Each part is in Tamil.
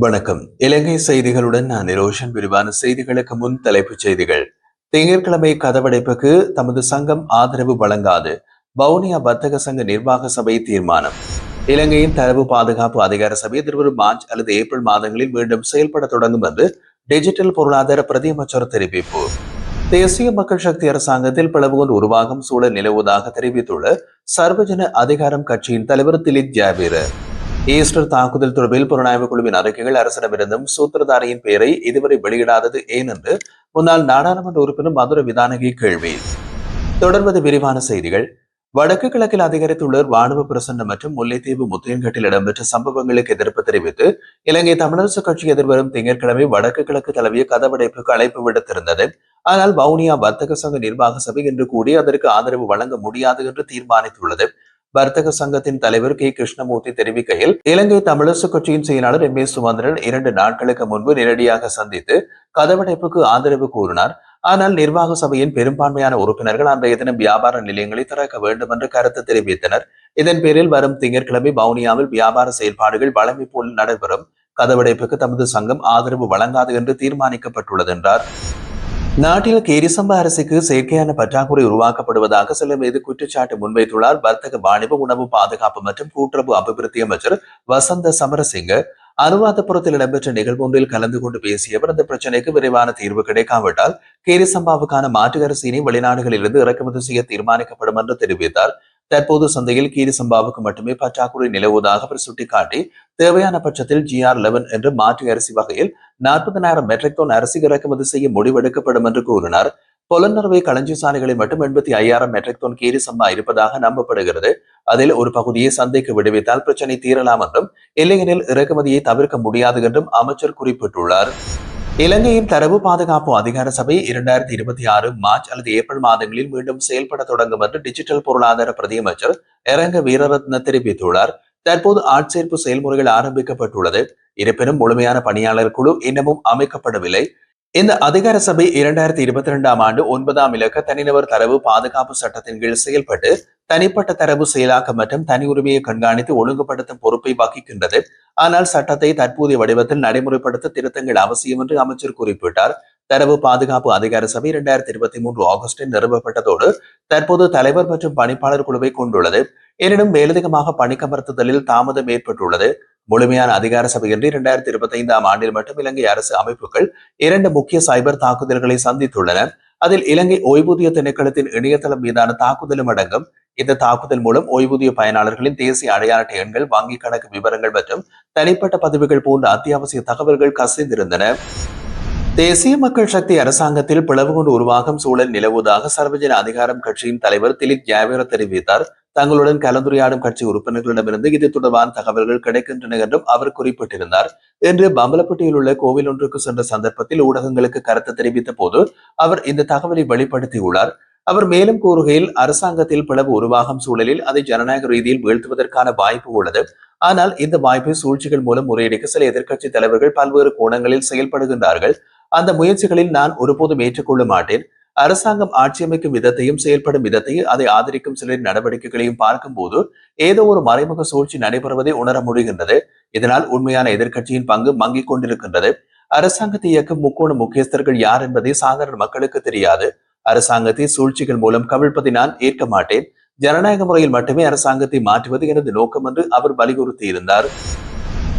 வணக்கம். இலங்கை செய்திகளுடன் நான் நிரோஷன். விரிவான செய்திகளுக்கு முன் தலைப்புச் செய்திகள். திங்கட்கிழமை கதவடைப்புக்கு தமது சங்கம் ஆதரவு வழங்காது வவுனியா வர்த்தக சங்க நிர்வாக சபை தீர்மானம். இலங்கையின் தரவு பாதுகாப்பு அதிகார சபை எதிர்வரும் மார்ச் அல்லது ஏப்ரல் மாதங்களில் மீண்டும் செயல்பட தொடங்கும் என்று டிஜிட்டல் பொருளாதார பிரதியமைச்சர் தெரிவிப்பு. தேசிய மக்கள் சக்தி அரசாங்கத்தில் பிளவுகொண்டு உருவாகும் சூழல் நிலவுவதாக தெரிவித்துள்ள சர்வஜன அதிகாரம் கட்சியின் தலைவர் திலீப் ஜாபீர். ஈஸ்டர் தாக்குதல் தொடர்பில் புலனாய்வு குழுவின் அறிக்கைகள் அரசிடமிருந்தும் சூத்திரதாரியின் பெயரை இதுவரை வெளியிடாதது ஏன் என்று முன்னாள் நாடாளுமன்ற உறுப்பினர் மதுர விதானகி கேள்வி. தொடர்வது விரிவான செய்திகள். வடக்கு கிழக்கில் அதிகரித்துள்ள ராணுவ பிரசன்னம் மற்றும் முல்லைத்தீவு முத்தையன்கட்டில் இடம்பெற்ற சம்பவங்களுக்கு எதிர்ப்பு தெரிவித்து இலங்கை தமிழரசு கட்சி எதிர்வரும் திங்கட்கிழமை வடக்கு கிழக்கு தழுவிய கதவடைப்புக்கு அழைப்பு விடுத்திருந்தது. ஆனால் வவுனியா வர்த்தக சங்க நிர்வாக சபை இன்று கூடி அதற்கு ஆதரவு வழங்க முடியாது என்று தீர்மானித்துள்ளது. வர்த்தக சங்கத்தின் தலைவர் கே கிருஷ்ணமூர்த்தி தெரிவிக்கையில், இலங்கை தமிழரசு கட்சியின் செயலாளர் எம் ஏ சுமந்திரன் 2 நாட்களுக்கு முன்பு நேரடியாக சந்தித்து கதவடைப்புக்கு ஆதரவு கூறினார். ஆனால் நிர்வாக சபையின் பெரும்பான்மையான உறுப்பினர்கள் அன்றைய தினம் வியாபார நிலையங்களை திறக்க வேண்டும் என்று கருத்து தெரிவித்தனர். இதன் பேரில் வரும் திங்கட்கிழமை வவுனியாவில் வியாபார செயல்பாடுகள் வழமை போல் நடைபெறும். கதவடைப்புக்கு தமது சங்கம் ஆதரவு வழங்காது என்று தீர்மானிக்கப்பட்டுள்ளது என்றார். நாட்டில் கேரிசம்பா அரிசிக்கு செயற்கையான பற்றாக்குறை உருவாக்கப்படுவதாக சிலர் மீது குற்றச்சாட்டு முன்வைத்துள்ளார் வர்த்தக வாணிப உணவு பாதுகாப்பு மற்றும் கூட்டுறவு அபிவிருத்தி அமைச்சர் வசந்த சமரசிங்க. அனுராதபுரத்தில் இடம்பெற்ற நிகழ்வு ஒன்றில் கலந்து கொண்டு பேசியவர் இந்த பிரச்சினைக்கு விரைவான தீர்வு கிடைக்காவிட்டால் கேரிசம்பாவுக்கான மாற்று அரிசியினை வெளிநாடுகளிலிருந்து இறக்குமதி செய்ய தீர்மானிக்கப்படும் என்று தெரிவித்தார். தற்போது சந்தையில் கீரி சம்பாவுக்கு மட்டுமே பற்றாக்குறை நிலவுவதாக அவர் சுட்டிக்காட்டி, தேவையான பட்சத்தில் GR11 என்று மாற்று அரிசி வகையில் 40,000 மெட்ரிக் டன் அரிசி இறக்குமதி செய்ய முடிவெடுக்கப்படும் என்று கூறினார். பொலன்னறுவை களஞ்சி சாலைகளில் மட்டும் 85,000 மெட்ரிக் டன் கீரி சம்பா இருப்பதாக நம்பப்படுகிறது. அதில் ஒரு பகுதியை சந்தைக்கு விடுவித்தால் பிரச்சனை தீரலாம் என்றும், இல்லையெனில் இறக்குமதியை தவிர்க்க முடியாது என்றும் அமைச்சர் குறிப்பிட்டுள்ளார். இலங்கையின் தரவு பாதுகாப்பு அதிகார சபை 2026 மார்ச் அல்லது ஏப்ரல் மாதங்களில் மீண்டும் செயல்பட தொடங்கும் என்று டிஜிட்டல் பொருளாதார பிரதியமைச்சர் இரங்க வீரரத்ன தெரிவித்துள்ளார். தற்போது ஆட்சேர்ப்பு செயல்முறைகள் ஆரம்பிக்கப்பட்டுள்ளது. இருப்பினும் முழுமையான பணியாளர் குழு இன்னமும் அமைக்கப்படவில்லை. இந்த அதிகார சபை 2022ஆம் ஆண்டு 9ஆம் இலக்க தனிநபர் தரவு பாதுகாப்பு சட்டத்தின் கீழ் செயல்பட்டு தனிப்பட்ட தரவு செயலாக்கம் மற்றும் தனி உரிமையை கண்காணித்து ஒழுங்குபடுத்தும் பொறுப்பை வகிக்கின்றது. ஆனால் சட்டத்தை தற்போதைய வடிவத்தில் நடைமுறைப்படுத்த திருத்தங்கள் அவசியம் என்று அமைச்சர் குறிப்பிட்டார். தரவு பாதுகாப்பு அதிகார சபை 2023 ஆகஸ்டில் நிறுவப்பட்டதோடு தற்போது தலைவர் மற்றும் பணிப்பாளர் குழுவை கொண்டுள்ளது. எனினும் மேலதிகமாக பணிக்கமர்த்துதலில் தாமதம் ஏற்பட்டுள்ளது. முழுமையான அதிகார சபையின்றி 2025ஆம் ஆண்டில் மட்டும் இலங்கை அரசு அமைப்புகள் 2 முக்கிய சைபர் தாக்குதல்களை சந்தித்துள்ளன. அதில் இலங்கை ஓய்வூதிய திணைக்களத்தின் இணையதளம் மீதான தாக்குதலும் அடங்கும். இந்த தாக்குதல் மூலம் ஓய்வூதிய பயனாளர்களின் தேசிய அடையாள அட்டை எண்கள், வங்கிக் கணக்கு விவரங்கள் மற்றும் தனிப்பட்ட பதிவுகள் போன்ற அத்தியாவசிய தகவல்கள் கசிந்திருந்தன. தேசிய மக்கள் சக்தி அரசாங்கத்தில் பிளவு கொண்டு உருவாகும் சூழல் நிலவுவதாக சர்வஜன அதிகாரம் கட்சியின் தலைவர் திலீப் ஜாவேர தெரிவித்தார். தங்களுடன் கலந்துரையாடும் கட்சி உறுப்பினர்களிடமிருந்து இது தொடர்பான தகவல்கள் கிடைக்கின்றன என்றும் அவர் குறிப்பிட்டிருந்தார். இன்று பம்பலப்பட்டியில் உள்ள கோவில் ஒன்றுக்கு சென்ற சந்தர்ப்பத்தில் ஊடகங்களுக்கு கருத்து தெரிவித்த போது அவர் இந்த தகவலை வெளிப்படுத்தியுள்ளார். அவர் மேலும் கூறுகையில், அரசாங்கத்தில் பிளவு உருவாகும் சூழலில் அதை ஜனநாயக ரீதியில் வீழ்த்துவதற்கான வாய்ப்பு உள்ளது. ஆனால் இந்த வாய்ப்பை சூழ்ச்சிகள் மூலம் முறையடிக்க சில எதிர்க்கட்சி தலைவர்கள் பல்வேறு கோணங்களில் செயல்படுகின்றார்கள். அந்த முயற்சிகளில் நான் ஒருபோதும் ஏற்றுக்கொள்ள மாட்டேன். அரசாங்கம் ஆட்சி அமைக்கும் விதத்தையும் செயல்படும் விதத்தையும் அதை ஆதரிக்கும் சிலரின் நடவடிக்கைகளையும் பார்க்கும் போது ஏதோ ஒரு மறைமுக சூழ்ச்சி நடைபெறுவதை உணர முடிகின்றது. இதனால் உண்மையான எதிர்க்கட்சியின் பங்கு மங்கிக் கொண்டிருக்கின்றது. அரசாங்கத்தை இயக்கும் முக்கோண முக்கியஸ்தர்கள் யார் என்பதை சாதாரண மக்களுக்கு தெரியாது. அரசாங்கத்தை சூழ்ச்சிகள் மூலம் கவிழ்ப்பதை நான் ஏற்க மாட்டேன். ஜனநாயக முறையில் மட்டுமே அரசாங்கத்தை மாற்றுவது எனது நோக்கம் என்று அவர் வலியுறுத்தியிருந்தார்.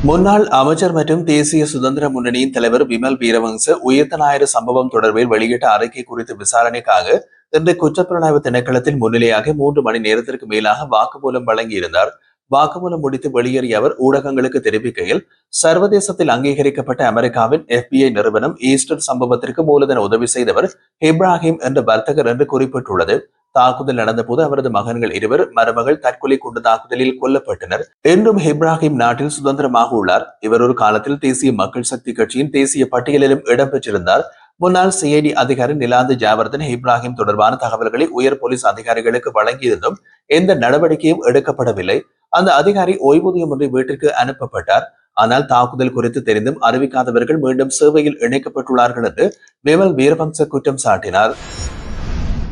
முன்னாள் அமைச்சர் மற்றும் தேசிய சுதந்திர முன்னணியின் தலைவர் விமல் வீரவங்ச உயிர்த்த ஞாயிறு சம்பவம் தொடர்பில் வெளியிட்ட அறிக்கை குறித்து விசாரணைக்காக இன்று குற்றப்புலனாய்வு திணைக்களத்தில் முன்னிலையாக 3 மணி நேரத்திற்கு மேலாக வாக்குமூலம் வழங்கியிருந்தார். வாக்குமூலம் முடித்து வெளியேறிய அவர் ஊடகங்களுக்கு தெரிவிக்கையில், சர்வதேசத்தில் அங்கீகரிக்கப்பட்ட அமெரிக்காவின் FBI நிறுவனம் ஈஸ்டர் சம்பவத்திற்கு மூலதன உதவி செய்தவர் இப்ராஹிம் என்ற வர்த்தகர் என்று குறிப்பிட்டுள்ளது. தாக்குதல் நடந்த போது அவரது மகன்கள் 2 மருமகள் தற்கொலை குண்டு தாக்குதலில் கொல்லப்பட்டனர். என்றும் இப்ராஹிம் நாட்டில் சுதந்திரமாக உள்ளார். இவர் ஒரு காலத்தில் தேசிய மக்கள் சக்தி கட்சியின் தேசிய பட்டியலிலும் இடம்பெற்றிருந்தார். முன்னாள் CID அதிகாரி நிலாந்து ஜாவர்தன் இப்ராஹிம் தொடர்பான தகவல்களை உயர் போலீஸ் அதிகாரிகளுக்கு வழங்கியிருந்தும் எந்த நடவடிக்கையும் எடுக்கப்படவில்லை. அந்த அதிகாரி ஓய்வூதியம் ஒன்றை வீட்டிற்கு அனுப்பப்பட்டார். ஆனால் தாக்குதல் குறித்து தெரிந்தும் அறிவிக்காதவர்கள் மீண்டும் சேவையில் இணைக்கப்பட்டுள்ளார்கள் என்று விமல் வீரவங்ச குற்றம் சாட்டினார்.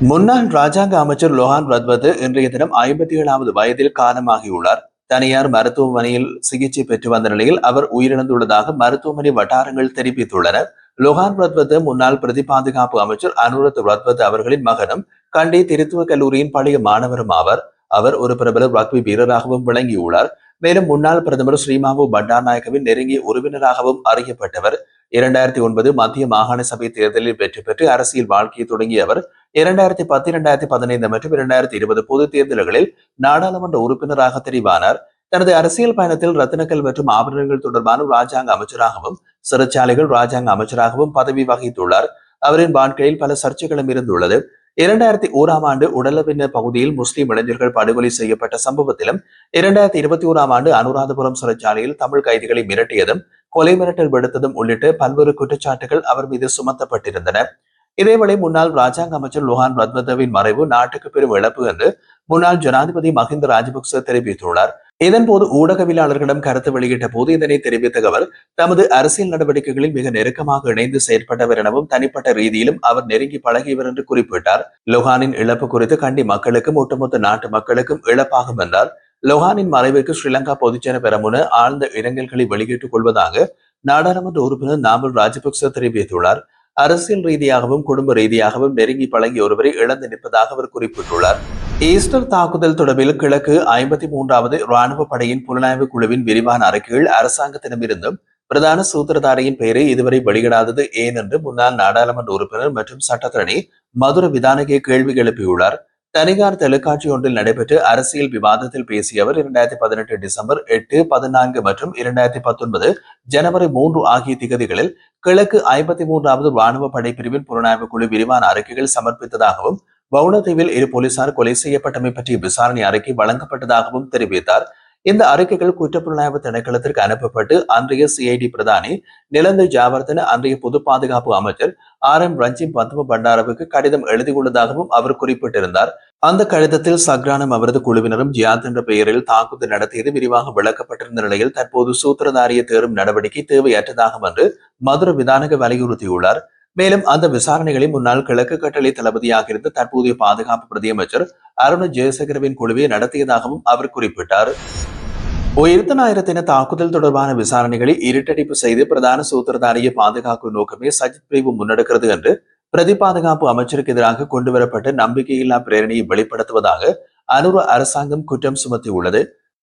முன்னாள் ராஜாங்க அமைச்சர் லோஹான் ரத்வத் இன்றைய தினம் 57வது வயதில் காலமாகியுள்ளார். தனியார் மருத்துவமனையில் சிகிச்சை பெற்று வந்த நிலையில் அவர் உயிரிழந்துள்ளதாக மருத்துவமனை வட்டாரங்கள் தெரிவித்துள்ளன. லொஹான் ரத்வத் முன்னாள் பிரதி பாதுகாப்பு அமைச்சர் அனுரத் ரத்வத் அவர்களின் மகனும் கண்டி திருத்துவ கல்லூரியின் பழைய மாணவரும் ஆவார். அவர் ஒரு பிரபல ரக்பி வீரராகவும் விளங்கியுள்ளார். மேலும் முன்னாள் பிரதமர் ஸ்ரீமாவு பண்டாரநாயக்கவின் நெருங்கிய உறவினராகவும் அறியப்பட்டவர். 2009 மத்திய மாகாண சபை தேர்தலில் வெற்றி பெற்று அரசியல் வாழ்க்கையை தொடங்கிய அவர் 2010, 2015 மற்றும் 2020 பொது தேர்தல்களில் நாடாளுமன்ற உறுப்பினராக தெரிவானார். தனது அரசியல் பயணத்தில் ரத்தினக்கல் மற்றும் ஆபரணங்கள் தொடர்பான ராஜாங்க அமைச்சராகவும் சிறைச்சாலைகள் ராஜாங்க அமைச்சராகவும் பதவி வகித்துள்ளார். அவரின் வாழ்க்கையில் பல சர்ச்சைகளும் இருந்துள்ளது. 2001 உடலவின பகுதியில் முஸ்லிம் இளைஞர்கள் படுகொலை செய்யப்பட்ட சம்பவத்திலும் 2021 அனுராதபுரம் சிறைச்சாலையில் தமிழ் கைதிகளை மிரட்டியதும் கொலை மிரட்டல் விடுத்ததும் உள்ளிட்ட பல்வேறு குற்றச்சாட்டுகள் அவர் மீது சுமத்தப்பட்டிருந்தன. இதேவேளை முன்னாள் ராஜாங்க அமைச்சர் லொஹான் ரத்வத்தவின் மறைவு நாட்டுக்கு பெரும் இழப்பு என்று முன்னாள் ஜனாதிபதி மஹிந்த ராஜபக்ச தெரிவித்துள்ளார். இதன்போது ஊடகவியலாளர்களிடம் கருத்து வெளியிட்ட போது இதனை தெரிவித்த அவர் தமது அரசியல் நடவடிக்கைகளில் மிக நெருக்கமாக இணைந்து செயற்பட்டவர் எனவும் தனிப்பட்ட ரீதியிலும் அவர் நெருங்கி பழகியவர் என்று குறிப்பிட்டார். லொஹானின் இழப்பு குறித்து கண்டி மக்களுக்கும் ஒட்டுமொத்த நாட்டு மக்களுக்கும் இழப்பாகும் என்றார். லொஹானின் மறைவிற்கு ஸ்ரீலங்கா பொதுஜன பெரமுன ஆழ்ந்த இரங்கல்களை வெளியிட்டுக் கொள்வதாக நாடாளுமன்ற உறுப்பினர் நாமல் ராஜபக்ச தெரிவித்துள்ளார். அரசியல் ரீதியாகவும் குடும்ப ரீதியாகவும் நெருங்கி பழகிய ஒருவரை இழந்து நிற்பதாக அவர் குறிப்பிட்டுள்ளார். ஈஸ்டர் தாக்குதல் தொடர்பில் கிழக்கு 53வது ராணுவ படையின் புலனாய்வு குழுவின் விரிவான அறிக்கைகள் அரசாங்கத்திடமிருந்தும் பிரதான சூத்திரதாரியின் பெயரை இதுவரை வெளியிடாதது ஏன் என்று முன்னாள் நாடாளுமன்ற உறுப்பினர் மற்றும் சட்டத்தரணி மதுர விதானகே கேள்வி எழுப்பியுள்ளார். தனியார் தொலைக்காட்சி ஒன்றில் நடைபெற்ற அரசியல் விவாதத்தில் பேசிய அவர் 2018 டிசம்பர் 8, 14 மற்றும் 2019 ஜனவரி 3 ஆகிய திகதிகளில் கிழக்கு 53வது ராணுவ படைப்பிரிவின் புலனாய்வு குழு விரிவான அறிக்கைகள் சமர்ப்பித்ததாகவும் வவுனதீவில் 2 போலீசார் கொலை செய்யப்பட்டமை பற்றிய விசாரணை அறிக்கை வழங்கப்பட்டதாகவும் தெரிவித்தார். இந்த அறிக்கைகள் குற்றப்புலனாய்வு திணைக்களத்திற்கு அனுப்பப்பட்டு அன்றைய சிஐடி பிரதானி நிலந்த ஜாவர்தன அன்றைய பொது பாதுகாப்பு அமைச்சர் RM ரஞ்சிம் பத்ம பண்டாரவுக்கு கடிதம் எழுதியுள்ளதாகவும் அவர் குறிப்பிட்டிருந்தார். அந்த கடிதத்தில் சக்ரானம் அவரது குழுவினரும் ஜியாத் என்ற பெயரில் தாக்குதல் நடத்தியது விரிவாக விளக்கப்பட்டிருந்த நிலையில் தற்போது சூத்திரதாரியை தேடும் நடவடிக்கை தேவையற்றதாகும் என்று மதுர விதானக வலியுறுத்தியுள்ளார். மேலும் அந்த விசாரணைகளை முன்னாள் கிழக்கு கட்டளை தளபதியாக இருந்த தற்போதைய பாதுகாப்பு பிரதியமைச்சர் அருண் ஜெயசேகரவின் குழுவை நடத்தியதாகவும் அவர் குறிப்பிட்டார். உயிர்த்த ஞாயிறு தாக்குதல் தொடர்பான விசாரணைகளை இருட்டடிப்பு செய்து பிரதான சூத்திரதாரியை பாதுகாக்கும் நோக்கமே சஜித் பிரிவு முன்னெடுக்கிறது என்று பிரதி பாதுகாப்பு அமைச்சருக்கு எதிராக கொண்டுவரப்பட்ட நம்பிக்கையில்லா பிரேரணையை வெளிப்படுத்துவதாக அனுர அரசாங்கம் குற்றம் சுமத்தியுள்ளது.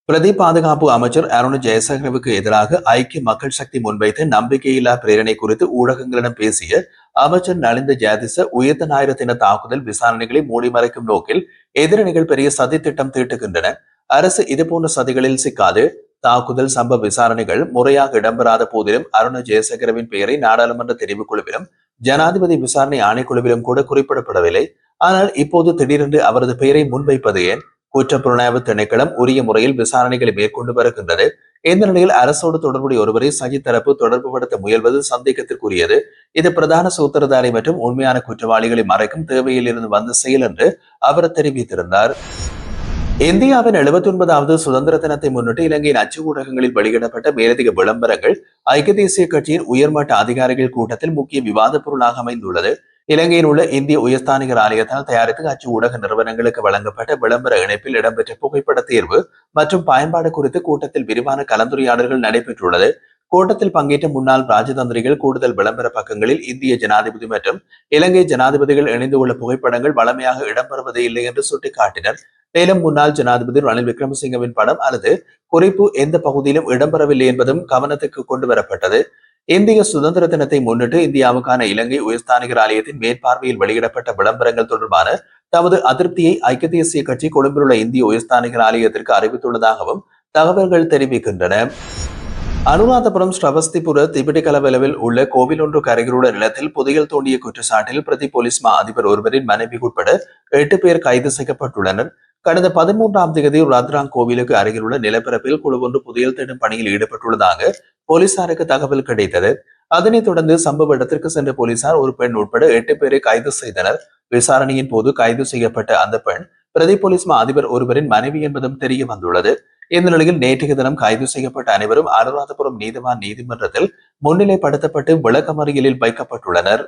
பிரதி பாதுகாப்பு அமைச்சர் அருண் ஜெயசேகரவுக்கு எதிராக ஐக்கிய மக்கள் சக்தி முன்வைத்த நம்பிக்கையில்லா பிரேரணை குறித்து ஊடகங்களிடம் பேசிய அமைச்சர் நலிந்த ஜாதிச உயிர்த்த ஞாயிறு தாக்குதல் விசாரணைகளை மூடிமறைக்கும் நோக்கில் எதிரணிகள் பெரிய சதி திட்டம் தீட்டுகின்றன. அரசு இதுபோன்ற சதிகளில் சிக்காது. தாக்குதல் சம்பவ விசாரணைகள் முறையாக இடம்பெறாத போதிலும் அருண் ஜெயசேகரவின் பெயரை நாடாளுமன்ற தெரிவுக்குழுவிலும் ஜனாதிபதி விசாரணை ஆணைக்குழுவிலும் கூட குறிப்பிடப்படவில்லை. ஆனால் இப்போது திடீரென்று அவரது பெயரை முன்வைப்பது ஏன்? குற்றப்புலனாய்வு திணைக்களம் உரிய முறையில் விசாரணைகளை மேற்கொண்டு வருகின்றது. இந்த நிலையில் அரசோடு தொடர்புடைய ஒருவரை சஜித் தரப்பு தொடர்புபடுத்த முயல்வது சந்தேகத்திற்குரியது. இது பிரதான சூத்திரதாரி மற்றும் உண்மையான குற்றவாளிகளை மறைக்கும் தேவையில் இருந்து வந்த செயல் என்று அவர் தெரிவித்திருந்தார். இந்தியாவின் 79வது சுதந்திர தினத்தை முன்னிட்டு இலங்கையின் அச்சு ஊடகங்களில் வெளியிடப்பட்ட மேலதிக விளம்பரங்கள் ஐக்கிய தேசிய கட்சியின் உயர்மட்ட அதிகாரிகள் கூட்டத்தில் முக்கிய விவாத பொருளாக அமைந்துள்ளது. இலங்கையில் உள்ள இந்திய உயர்ஸ்தானிகர் ஆலயத்தால் தயாரித்து அச்சு ஊடக நிறுவனங்களுக்கு வழங்கப்பட்ட விளம்பர இணைப்பில் இடம்பெற்ற புகைப்பட தேர்வு மற்றும் பயன்பாடு குறித்து கூட்டத்தில் விரிவான கலந்துரையாடல்கள் நடைபெற்றுள்ளது. கூட்டத்தில் பங்கேற்ற முன்னாள் ராஜதந்திரிகள் கூடுதல் விளம்பர பக்கங்களில் இந்திய ஜனாதிபதி மற்றும் இலங்கை ஜனாதிபதிகள் இணைந்து உள்ள புகைப்படங்கள் வளமையாக இடம்பெறுவதே இல்லை என்று சுட்டிக்காட்டினர். மேலும் முன்னாள் ஜனாதிபதி ரணில் விக்ரமசிங்கவின் படம் அல்லது குறிப்பு எந்த பகுதியிலும் இடம்பெறவில்லை என்பதும் கவனத்துக்கு கொண்டு வரப்பட்டது. இந்திய சுதந்திர தினத்தை முன்னிட்டு இந்தியாவுக்கான இலங்கை உயர்ஸ்தானிகர் ஆலயத்தின் மேற்பார்வையில் வெளியிடப்பட்ட விளம்பரங்கள் தொடர்பான தமது அதிருப்தியை ஐக்கிய தேசிய கட்சி கொழும்பில் உள்ள இந்திய உயர்ஸ்தானிகர் ஆலயத்திற்கு அறிவித்துள்ளதாகவும் தகவல்கள் தெரிவிக்கின்றன. அனுராதபுரம் ஸ்ரவஸ்திபுர திபிடிகலவெலவில் உள்ள கோவில் ஒன்றுக்கு அருகிலுள்ள நிலத்தில் புதையல் தோண்டிய குற்றச்சாட்டில் பிரதி போலீஸ் மா அதிபர் ஒருவரின் மனைவி உட்பட 8 பேர் கைது செய்யப்பட்டுள்ளனர். கடந்த 13ஆம் தேதி ரத்ராங் கோவிலுக்கு அருகிலுள்ள நிலப்பரப்பில் குழு ஒன்று புதையல் தேடும் பணியில் ஈடுபட்டுள்ளதாக போலீசாருக்கு தகவல் கிடைத்தது. அதனைத் தொடர்ந்து சம்பவ இடத்திற்கு சென்ற போலீசார் ஒரு பெண் உட்பட 8 பேரை கைது செய்தனர். விசாரணையின் போது கைது செய்யப்பட்ட அந்த பெண் பிரதி போலீஸ் மா அதிபர் ஒருவரின் மனைவி என்பதும் தெரிய வந்துள்ளது. இந்த நிலையில் நேற்றைய தினம் கைது செய்யப்பட்ட அனைவரும் அனுராதபுரம் நீதிவான் நீதிமன்றத்தில் முன்னிலைப்படுத்தப்பட்டு விளக்கமறியலில் வைக்கப்பட்டுள்ளனர்.